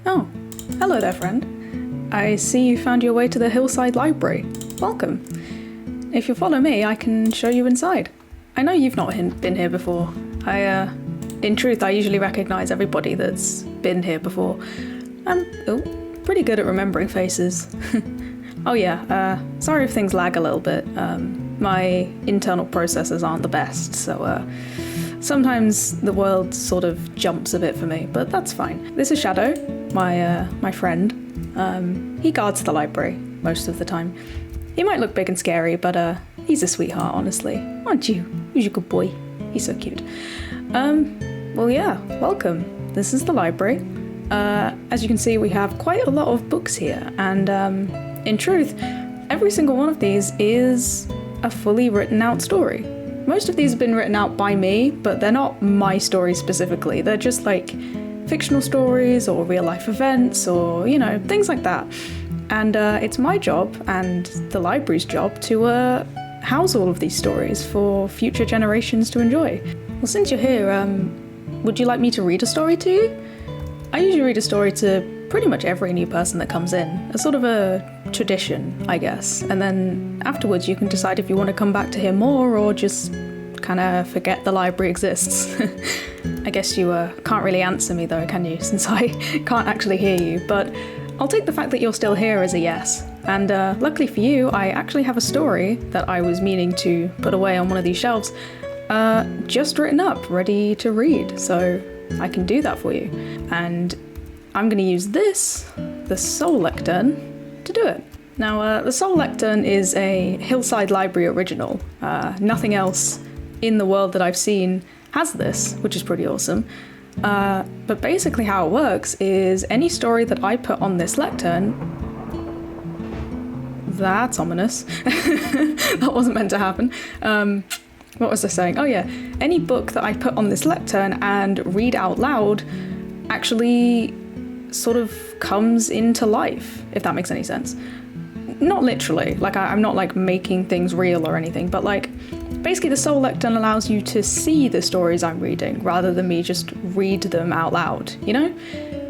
Oh, hello there, friend. I see you found your way to the Hillside Library. Welcome. If you follow me, I can show you inside. I know you've not been here before. In truth, I usually recognise everybody that's been here before. I'm pretty good at remembering faces. Oh yeah, sorry if things lag a little bit. My internal processors aren't the best, so sometimes the world sort of jumps a bit for me, but that's fine. This is Shadow, my friend. He guards the library most of the time. He might look big and scary, but he's a sweetheart, honestly. Aren't you? He's a good boy. He's so cute. Well, yeah, welcome. This is the library. As you can see, we have quite a lot of books here, and in truth, every single one of these is a fully written out story. Most of these have been written out by me, but they're not my stories specifically. They're just like fictional stories or real life events or, things like that. And it's my job and the library's job to house all of these stories for future generations to enjoy. Well, since you're here, would you like me to read a story to you? I usually read a story to pretty much every new person that comes in. It's sort of a tradition, I guess. And then afterwards you can decide if you want to come back to hear more or just kind of forget the library exists. I guess you can't really answer me though, can you? Since I can't actually hear you. But I'll take the fact that you're still here as a yes. And luckily for you, I actually have a story that I was meaning to put away on one of these shelves, just written up, ready to read. So I can do that for you. And I'm going to use the Soul Lectern, to do it. Now, the Soul Lectern is a Hillside Library original. Nothing else in the world that I've seen has this, which is pretty awesome. But basically how it works is any story that I put on this lectern... That's ominous. That wasn't meant to happen. What was I saying? Oh yeah, any book that I put on this lectern and read out loud actually sort of comes into life, if that makes any sense. Not literally, I'm not making things real or anything, but basically the Soul Lectern allows you to see the stories I'm reading rather than me just read them out loud,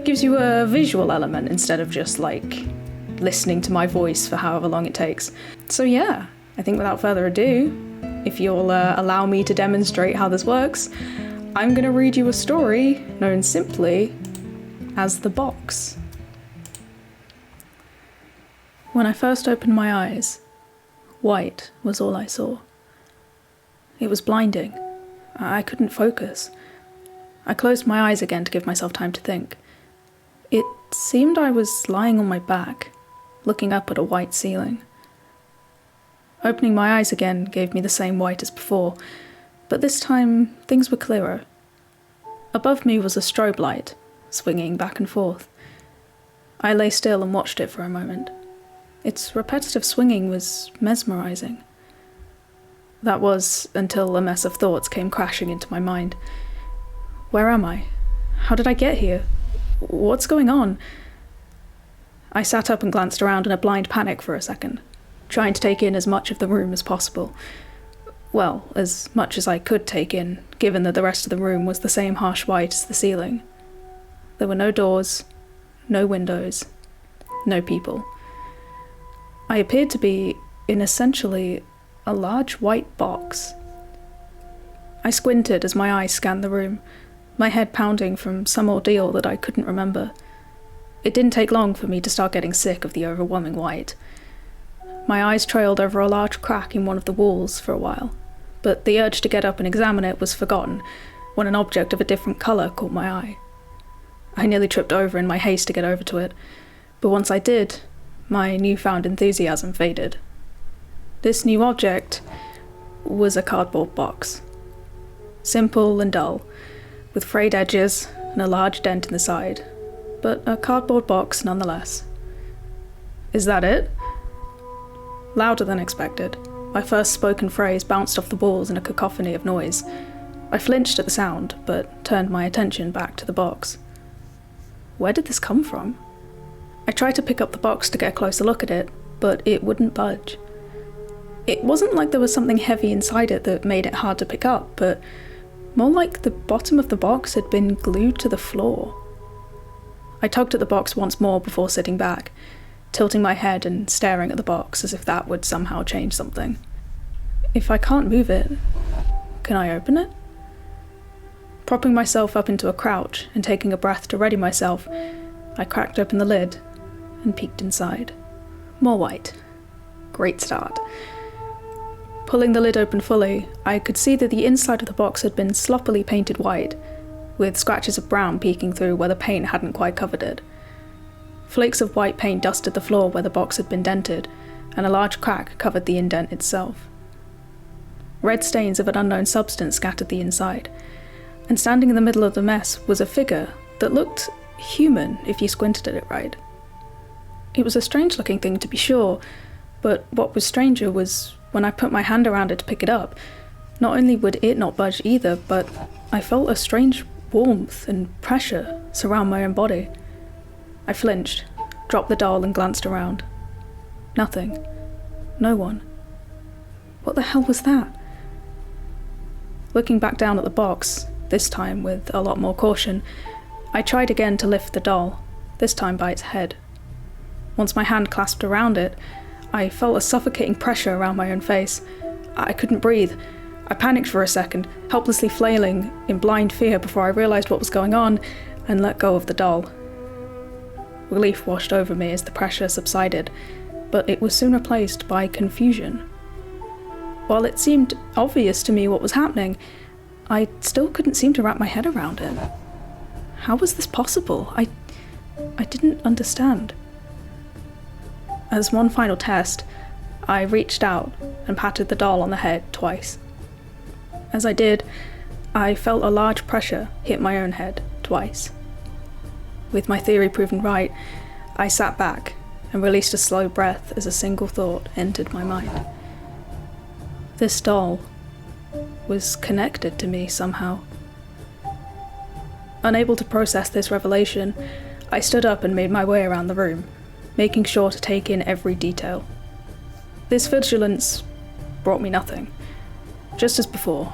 Gives you a visual element instead of just listening to my voice for however long it takes. So yeah, I think without further ado, if you'll allow me to demonstrate how this works, I'm going to read you a story known simply as The Box. When I first opened my eyes, white was all I saw. It was blinding. I couldn't focus. I closed my eyes again to give myself time to think. It seemed I was lying on my back, looking up at a white ceiling. Opening my eyes again gave me the same white as before, but this time things were clearer. Above me was a strobe light, swinging back and forth. I lay still and watched it for a moment. Its repetitive swinging was mesmerizing. That was until a mess of thoughts came crashing into my mind. Where am I? How did I get here? What's going on? I sat up and glanced around in a blind panic for a second, trying to take in as much of the room as possible. Well, as much as I could take in, given that the rest of the room was the same harsh white as the ceiling. There were no doors, no windows, no people. I appeared to be in essentially a large white box. I squinted as my eyes scanned the room, my head pounding from some ordeal that I couldn't remember. It didn't take long for me to start getting sick of the overwhelming white. My eyes trailed over a large crack in one of the walls for a while, but the urge to get up and examine it was forgotten when an object of a different colour caught my eye. I nearly tripped over in my haste to get over to it, but once I did, my newfound enthusiasm faded. This new object was a cardboard box. Simple and dull, with frayed edges and a large dent in the side, but a cardboard box nonetheless. Is that it? Louder than expected, my first spoken phrase bounced off the walls in a cacophony of noise. I flinched at the sound, but turned my attention back to the box. Where did this come from? I tried to pick up the box to get a closer look at it, but it wouldn't budge. It wasn't like there was something heavy inside it that made it hard to pick up, but more like the bottom of the box had been glued to the floor. I tugged at the box once more before sitting back, tilting my head and staring at the box as if that would somehow change something. If I can't move it, can I open it? Propping myself up into a crouch and taking a breath to ready myself, I cracked open the lid and peeked inside. More white. Great start. Pulling the lid open fully, I could see that the inside of the box had been sloppily painted white, with scratches of brown peeking through where the paint hadn't quite covered it. Flakes of white paint dusted the floor where the box had been dented, and a large crack covered the indent itself. Red stains of an unknown substance scattered the inside, and standing in the middle of the mess was a figure that looked human if you squinted at it right. It was a strange-looking thing to be sure, but what was stranger was when I put my hand around it to pick it up, not only would it not budge either, but I felt a strange warmth and pressure surround my own body. I flinched, dropped the doll and glanced around. Nothing. No one. What the hell was that? Looking back down at the box, this time with a lot more caution, I tried again to lift the doll, this time by its head. Once my hand clasped around it, I felt a suffocating pressure around my own face. I couldn't breathe. I panicked for a second, helplessly flailing in blind fear before I realised what was going on and let go of the doll. Relief washed over me as the pressure subsided, but it was soon replaced by confusion. While it seemed obvious to me what was happening, I still couldn't seem to wrap my head around it. How was this possible? I didn't understand. As one final test, I reached out and patted the doll on the head twice. As I did, I felt a large pressure hit my own head twice. With my theory proven right, I sat back and released a slow breath as a single thought entered my mind. This doll was connected to me somehow. Unable to process this revelation, I stood up and made my way around the room, making sure to take in every detail. This vigilance brought me nothing. Just as before.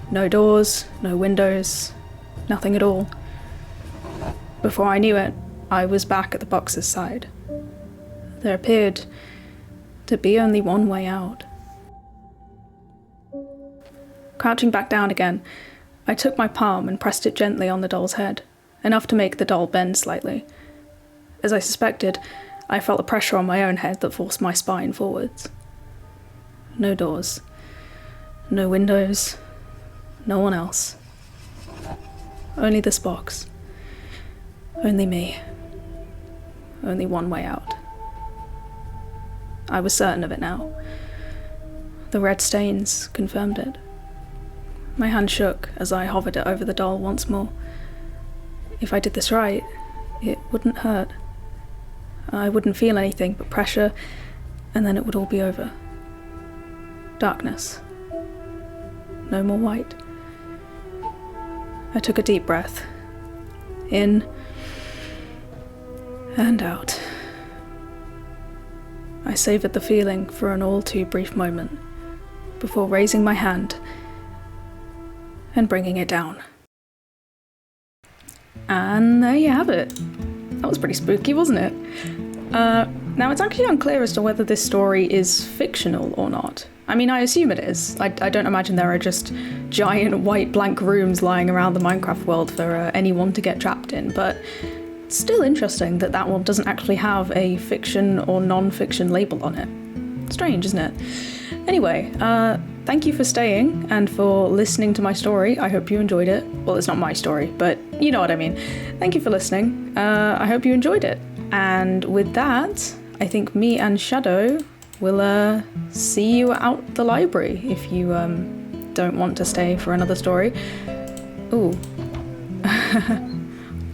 No doors, no windows, nothing at all. Before I knew it, I was back at the box's side. There appeared to be only one way out. Crouching back down again, I took my palm and pressed it gently on the doll's head, enough to make the doll bend slightly. As I suspected, I felt the pressure on my own head that forced my spine forwards. No doors. No windows. No one else. Only this box. Only me. Only one way out. I was certain of it now. The red stains confirmed it. My hand shook as I hovered it over the doll once more. If I did this right, it wouldn't hurt. I wouldn't feel anything but pressure, and then it would all be over. Darkness. No more white. I took a deep breath. In and out. I savoured the feeling for an all too brief moment, before raising my hand and bringing it down. And there you have it. That was pretty spooky, wasn't it? Now, it's actually unclear as to whether this story is fictional or not. I mean, I assume it is. I don't imagine there are just giant white blank rooms lying around the Minecraft world for anyone to get trapped in, but it's still interesting that that one doesn't actually have a fiction or non-fiction label on it. Strange, isn't it? Anyway, thank you for staying and for listening to my story. I hope you enjoyed it. Well, it's not my story, but you know what I mean. Thank you for listening. I hope you enjoyed it. And with that, I think me and Shadow will see you out the library if you don't want to stay for another story. Ooh.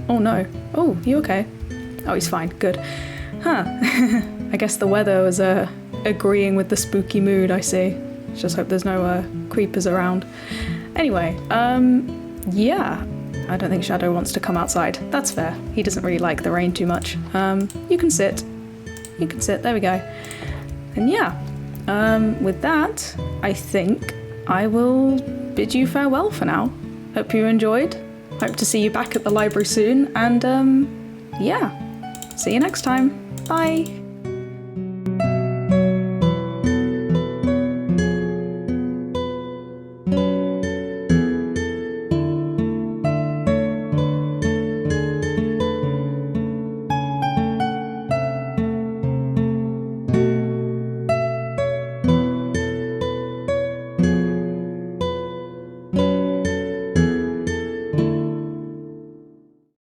Oh no. Oh, you okay? Oh, he's fine. Good. Huh. I guess the weather was agreeing with the spooky mood, I see. Just hope there's no creepers around. Anyway, yeah. I don't think Shadow wants to come outside. That's fair. He doesn't really like the rain too much. You can sit. You can sit. There we go. And yeah, with that, I think I will bid you farewell for now. Hope you enjoyed. Hope to see you back at the library soon. And yeah, see you next time. Bye!